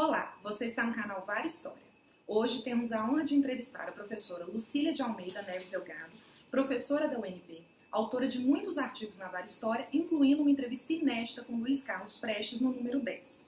Olá, você está no canal Vara História. Hoje temos a honra de entrevistar a professora Lucília de Almeida Neves Delgado, professora da UNB, autora de muitos artigos na Vara História, incluindo uma entrevista inédita com Luiz Carlos Prestes no número 10.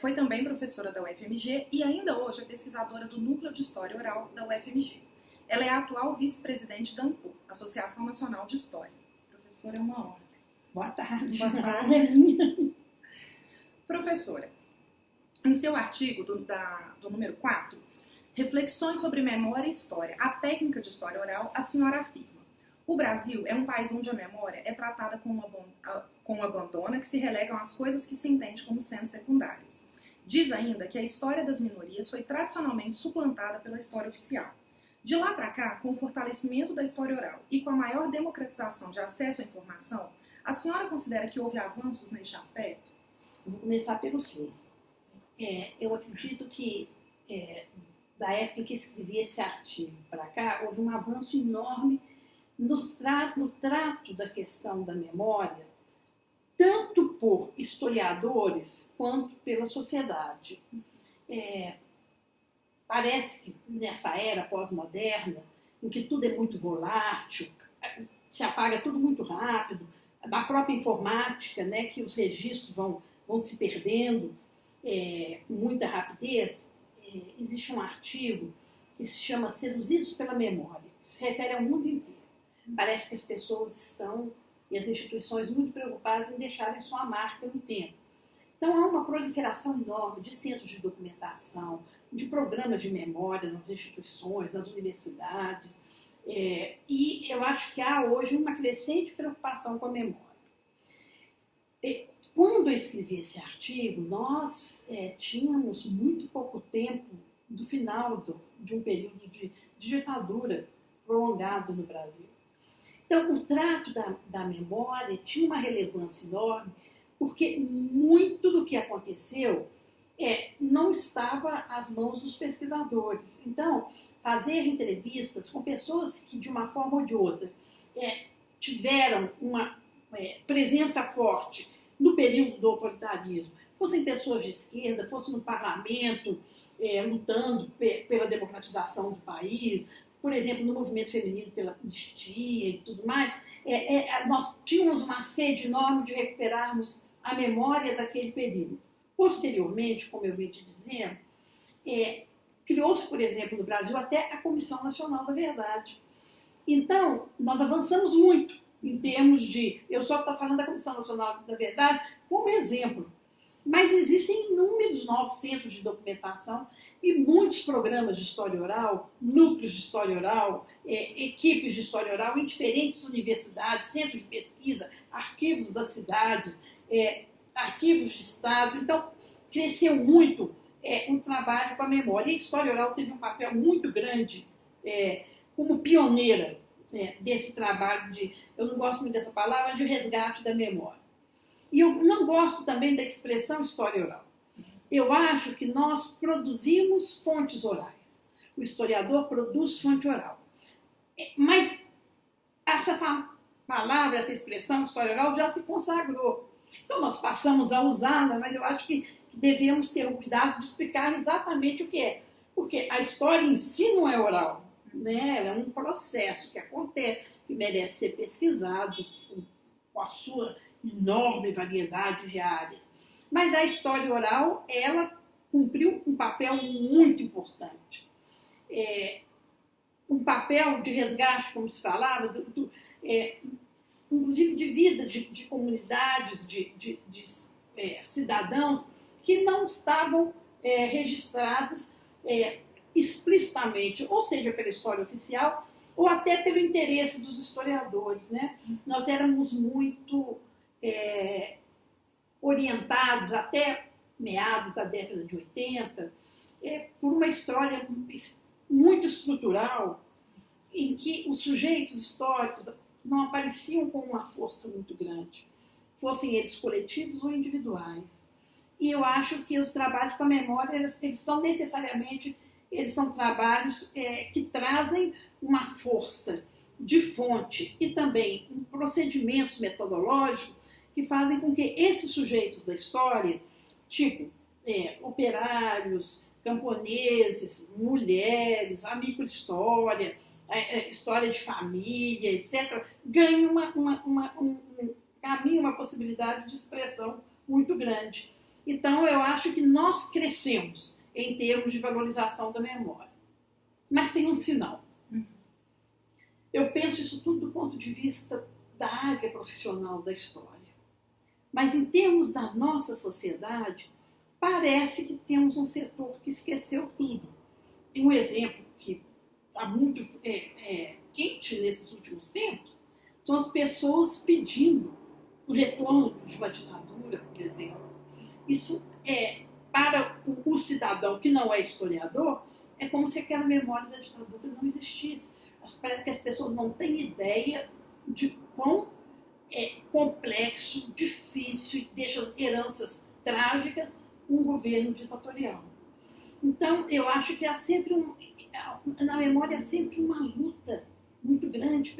Foi também professora da UFMG e ainda hoje é pesquisadora do Núcleo de História Oral da UFMG. Ela é a atual vice-presidente da ANPO, Associação Nacional de História. Professora, é uma honra. Boa tarde. Boa tarde. Professora, em seu artigo do número 4, Reflexões sobre Memória e História, a técnica de história oral, a senhora afirma: o Brasil é um país onde a memória é tratada com um abandono que se relegam às coisas que se entende como sendo secundárias. Diz ainda que a história das minorias foi tradicionalmente suplantada pela história oficial. De lá para cá, com o fortalecimento da história oral e com a maior democratização de acesso à informação, a senhora considera que houve avanços neste aspecto? Vou começar pelo fim. Eu acredito que, da época em que escrevi esse artigo para cá, houve um avanço enorme no trato da questão da memória, tanto por historiadores quanto pela sociedade. Parece que nessa era pós-moderna, em que tudo é muito volátil, se apaga tudo muito rápido, a própria informática, né, que os registros vão se perdendo com muita rapidez, existe um artigo que se chama Seduzidos pela Memória, que se refere ao mundo inteiro. Parece que as pessoas estão, e as instituições, muito preocupadas em deixarem sua marca no tempo. Então, há uma proliferação enorme de centros de documentação, de programas de memória nas instituições, nas universidades, e eu acho que há hoje uma crescente preocupação com a memória. Quando eu escrevi esse artigo, nós tínhamos muito pouco tempo do final de um período de ditadura prolongado no Brasil. Então, o trato da memória tinha uma relevância enorme, porque muito do que aconteceu não estava às mãos dos pesquisadores. Então, fazer entrevistas com pessoas que, de uma forma ou de outra, tiveram uma presença forte no período do autoritarismo, fossem pessoas de esquerda, fossem no parlamento, lutando pela democratização do país, por exemplo, no movimento feminino pela anistia e tudo mais, nós tínhamos uma sede enorme de recuperarmos a memória daquele período. Posteriormente, como eu vim te dizendo, criou-se, por exemplo, no Brasil até a Comissão Nacional da Verdade. Então, nós avançamos muito em termos de... Eu só estou falando da Comissão Nacional da Verdade como exemplo. Mas existem inúmeros novos centros de documentação e muitos programas de história oral, núcleos de história oral, equipes de história oral em diferentes universidades, centros de pesquisa, arquivos das cidades, arquivos de Estado. Então, cresceu muito um trabalho com a memória. E a história oral teve um papel muito grande como pioneira desse trabalho eu não gosto muito dessa palavra, de resgate da memória. E eu não gosto também da expressão história oral. Eu acho que nós produzimos fontes orais. O historiador produz fonte oral. Mas essa palavra, essa expressão história oral já se consagrou. Então nós passamos a usá-la, mas eu acho que devemos ter o cuidado de explicar exatamente o que é. Porque a história em si não é oral, né? Ela é um processo que acontece, que merece ser pesquisado com a sua enorme variedade de áreas. Mas a história oral, ela cumpriu um papel muito importante. Um papel de resgate, como se falava, inclusive de vidas de comunidades, de cidadãos que não estavam registrados explicitamente, ou seja, pela história oficial, ou até pelo interesse dos historiadores, né? Nós éramos muito orientados, até meados da década de 80, por uma história muito estrutural, em que os sujeitos históricos não apareciam com uma força muito grande, fossem eles coletivos ou individuais. E eu acho que os trabalhos com a memória, eles são trabalhos que trazem uma força de fonte e também procedimentos metodológicos que fazem com que esses sujeitos da história, tipo operários, camponeses, mulheres, a microhistória, história de família, etc., ganha um caminho, uma possibilidade de expressão muito grande. Então, eu acho que nós crescemos em termos de valorização da memória. Mas tem um sinal. Eu penso isso tudo do ponto de vista da área profissional da história. Mas em termos da nossa sociedade, parece que temos um setor que esqueceu tudo. E um exemplo que está muito quente nesses últimos tempos são as pessoas pedindo o retorno de uma ditadura, por exemplo. Isso para o cidadão que não é historiador, é como se aquela memória da ditadura não existisse. Parece que as pessoas não têm ideia de quão complexo, difícil e deixa heranças trágicas um governo ditatorial. Então, eu acho que há sempre na memória há sempre uma luta muito grande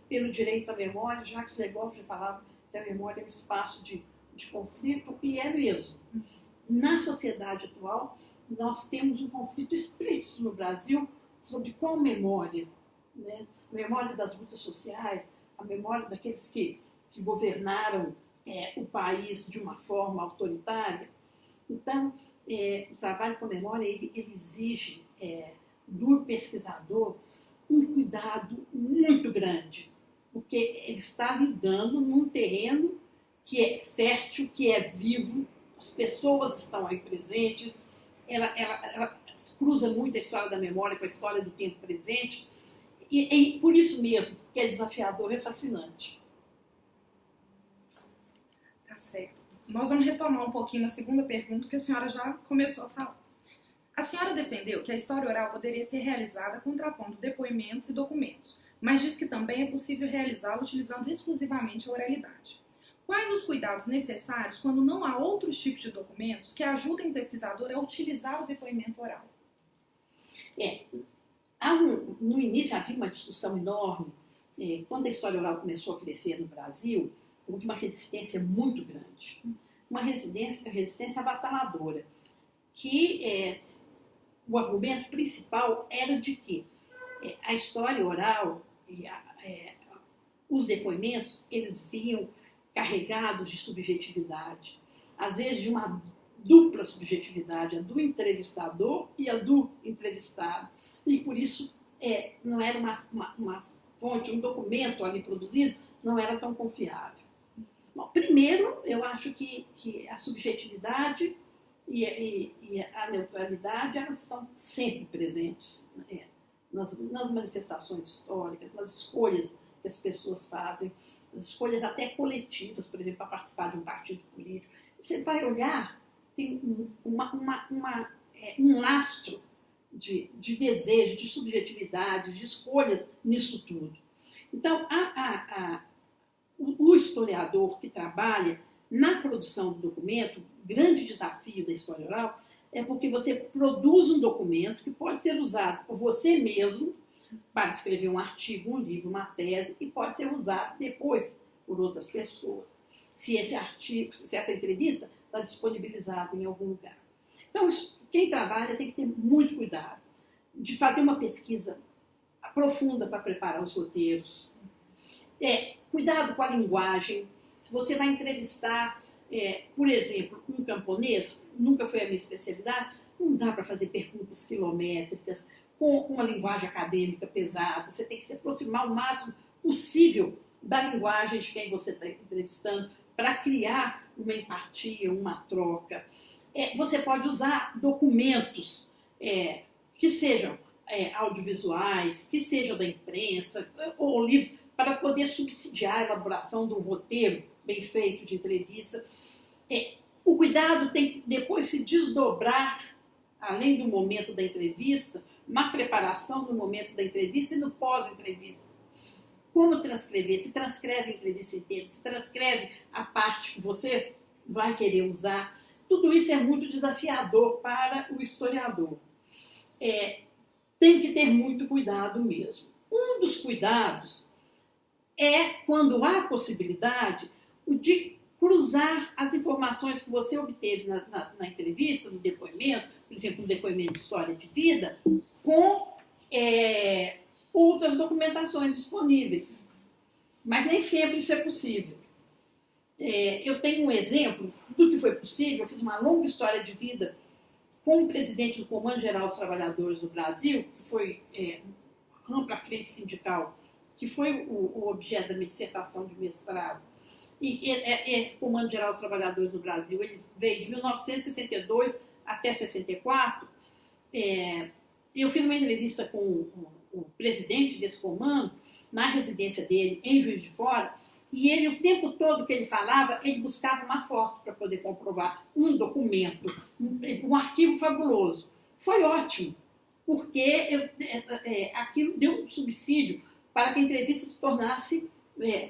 pelo direito à memória. Jacques Le Goff falava que a memória é um espaço de conflito, e é mesmo. Na sociedade atual, nós temos um conflito explícito no Brasil sobre qual memória, né? A memória das lutas sociais, a memória daqueles que governaram o país de uma forma autoritária. Então, o trabalho com a memória ele exige do pesquisador um cuidado muito grande, porque ele está lidando num terreno que é fértil, que é vivo, as pessoas estão aí presentes, ela cruza muito a história da memória com a história do tempo presente, e por isso mesmo, que é desafiador, é fascinante. Tá certo. Nós vamos retomar um pouquinho na segunda pergunta, que a senhora já começou a falar. A senhora defendeu que a história oral poderia ser realizada contrapondo depoimentos e documentos, mas diz que também é possível realizá-la utilizando exclusivamente a oralidade. Quais os cuidados necessários quando não há outros tipos de documentos que ajudem o pesquisador a utilizar o depoimento oral? No início havia uma discussão enorme. Quando a história oral começou a crescer no Brasil, houve uma resistência muito grande. Uma resistência avassaladora. Que o argumento principal era de que a história oral e os depoimentos, eles vinham carregados de subjetividade. Às vezes de uma dupla subjetividade, a do entrevistador e a do entrevistado. E por isso não era uma fonte, um documento ali produzido, não era tão confiável. Bom, primeiro, eu acho que a subjetividade e a neutralidade, elas estão sempre presentes nas manifestações históricas, nas escolhas que as pessoas fazem, as escolhas até coletivas, por exemplo, para participar de um partido político. Você vai olhar, tem um lastro de desejo, de subjetividade, de escolhas nisso tudo. Então, o historiador que trabalha na produção do documento, o grande desafio da história oral é porque você produz um documento que pode ser usado por você mesmo para escrever um artigo, um livro, uma tese, e pode ser usado depois por outras pessoas, se esse artigo, se essa entrevista está disponibilizada em algum lugar. Então, quem trabalha tem que ter muito cuidado de fazer uma pesquisa profunda para preparar os roteiros. Cuidado com a linguagem. Se você vai entrevistar, por exemplo, um camponês, nunca foi a minha especialidade, não dá para fazer perguntas quilométricas, com uma linguagem acadêmica pesada. Você tem que se aproximar o máximo possível da linguagem de quem você está entrevistando para criar uma empatia, uma troca. Você pode usar documentos que sejam audiovisuais, que sejam da imprensa, ou livros, para poder subsidiar a elaboração de um roteiro bem feito de entrevista. O cuidado tem que depois se desdobrar, além do momento da entrevista, na preparação do momento da entrevista e no pós-entrevista. Como transcrever? Se transcreve a entrevista inteira, se transcreve a parte que você vai querer usar. Tudo isso é muito desafiador para o historiador. Tem que ter muito cuidado mesmo. Um dos cuidados é, quando há possibilidade, de cruzar as informações que você obteve na entrevista, no depoimento, por exemplo, no depoimento de história de vida, com outras documentações disponíveis. Mas nem sempre isso é possível. Eu tenho um exemplo do que foi possível. Eu fiz uma longa história de vida com o presidente do Comando Geral dos Trabalhadores do Brasil, que foi ampla frente sindical, que foi o objeto da minha dissertação de mestrado. E esse Comando Geral dos Trabalhadores do Brasil, ele veio de 1962 até 64. Eu fiz uma entrevista com o presidente desse comando, na residência dele, em Juiz de Fora, e ele, o tempo todo que ele falava, ele buscava uma foto para poder comprovar um documento, um arquivo fabuloso. Foi ótimo, porque aquilo deu um subsídio para que a entrevista se tornasse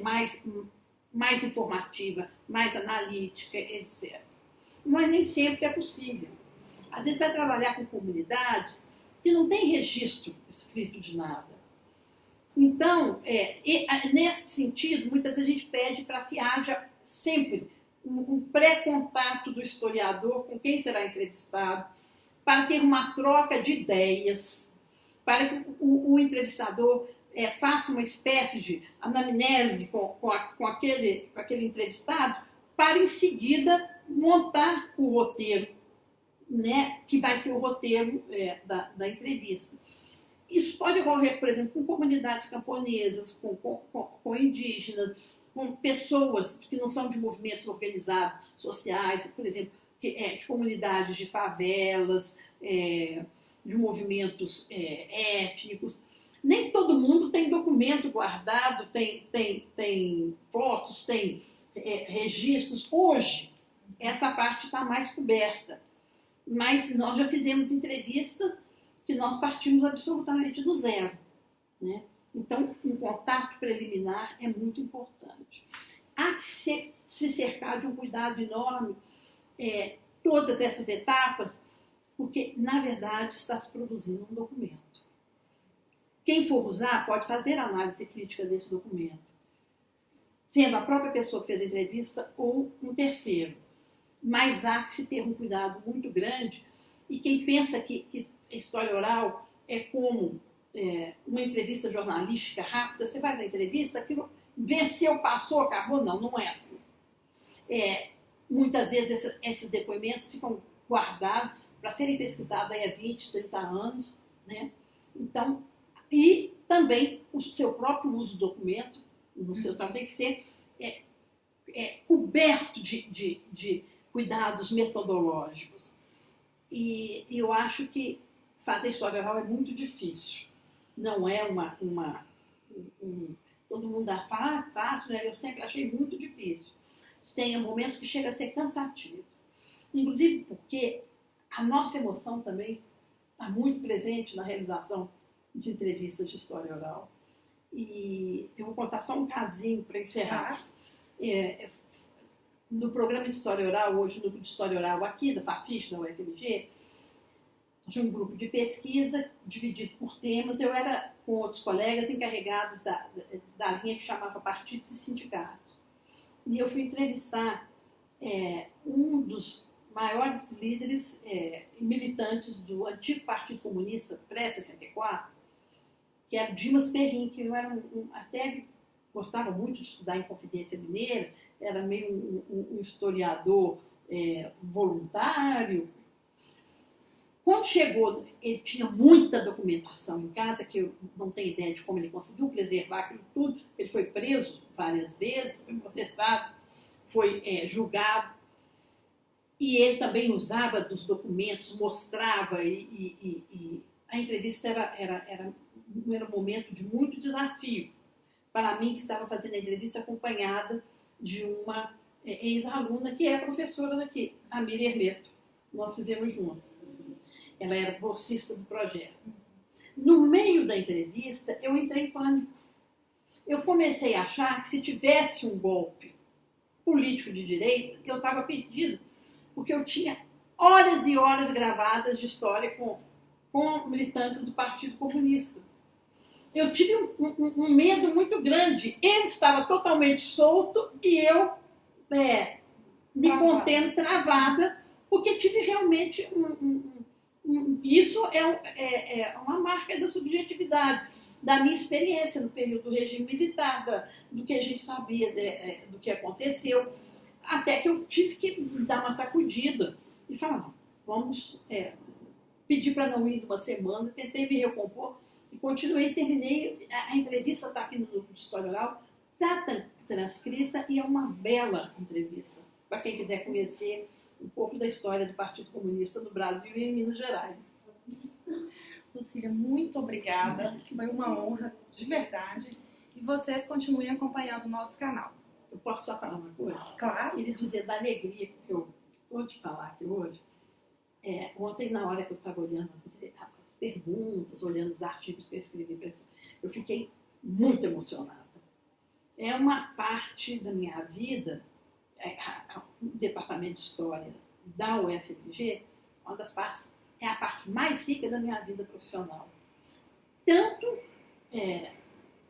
mais informativa, mais analítica, etc. Mas nem sempre é possível. Às vezes vai trabalhar com comunidades que não tem registro escrito de nada. Então, nesse sentido, muitas vezes a gente pede para que haja sempre um pré-contato do historiador com quem será entrevistado, para ter uma troca de ideias, para que o entrevistador faça uma espécie de anamnese com aquele entrevistado, para em seguida montar o roteiro, né, que vai ser o roteiro da entrevista. Isso pode ocorrer, por exemplo, com comunidades camponesas, com indígenas, com pessoas que não são de movimentos organizados sociais, por exemplo, de comunidades de favelas, de movimentos étnicos. Nem todo mundo tem documento guardado, tem fotos, tem registros. Hoje, essa parte está mais coberta. Mas nós já fizemos entrevistas que nós partimos absolutamente do zero, né? Então, um contato preliminar é muito importante. Há que se cercar de um cuidado enorme todas essas etapas, porque, na verdade, está se produzindo um documento. Quem for usar pode fazer análise crítica desse documento, sendo a própria pessoa que fez a entrevista ou um terceiro. Mas há que se ter um cuidado muito grande, e quem pensa que a história oral é como uma entrevista jornalística rápida, você faz a entrevista, aquilo venceu, passou, acabou, não é assim. Muitas vezes esses depoimentos ficam guardados para serem pesquisados há 20, 30 anos, né? Então, e também o seu próprio uso do documento, no seu trabalho, tem que ser coberto de cuidados metodológicos. E eu acho que fazer história oral é muito difícil. Não é todo mundo fala, fácil, né? Eu sempre achei muito difícil. Tem momentos que chega a ser cansativo. Inclusive porque a nossa emoção também está muito presente na realização de entrevistas de história oral. E eu vou contar só um casinho para encerrar. No programa de história oral, hoje no grupo de história oral aqui da FAFISH, da UFMG, tinha um grupo de pesquisa dividido por temas. Eu era, com outros colegas, encarregados da linha que chamava Partidos e Sindicatos. E eu fui entrevistar um dos maiores líderes e militantes do antigo Partido Comunista pré-64, que era Dimas Perrin, que eu era até gostava muito de estudar em Confidência Mineira, era meio um historiador voluntário. Quando chegou, ele tinha muita documentação em casa, que eu não tenho ideia de como ele conseguiu preservar aquilo tudo. Ele foi preso várias vezes, foi processado, foi julgado. E ele também usava dos documentos, mostrava, e a entrevista era um momento de muito desafio para mim, que estava fazendo a entrevista acompanhada de uma ex-aluna que é professora daqui, a Miriam Hermeto. Nós fizemos juntos. Ela era bolsista do projeto. No meio da entrevista, eu entrei em pânico. Eu comecei a achar que se tivesse um golpe político de direita, eu estava perdida, porque eu tinha horas e horas gravadas de história com militantes do Partido Comunista. Eu tive um medo muito grande. Ele estava totalmente solto e eu me contendo travada, porque tive realmente isso é uma marca da subjetividade, da minha experiência no período do regime militar, do que a gente sabia, do que aconteceu, até que eu tive que dar uma sacudida e falar, não, vamos pedir para não ir uma semana, tentei me recompor e continuei, terminei, a entrevista está aqui no grupo de História Oral, está transcrita e é uma bela entrevista, para quem quiser conhecer um pouco da história do Partido Comunista no Brasil e em Minas Gerais. Lucília, muito obrigada. Foi uma honra, de verdade. E vocês continuem acompanhando o nosso canal. Eu posso só falar uma coisa? Claro. Queria dizer da alegria que eu vou te falar aqui hoje. Ontem, na hora que eu estava olhando as perguntas, olhando os artigos que eu escrevi, eu fiquei muito emocionada. É uma parte da minha vida. O Departamento de História da UFMG, uma das partes, é a parte mais rica da minha vida profissional. Tanto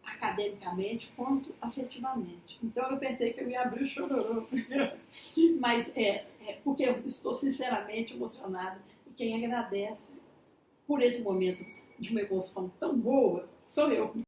academicamente quanto afetivamente. Então eu pensei que eu ia abrir o chororô, mas porque eu estou sinceramente emocionada e quem agradece por esse momento de uma emoção tão boa sou eu.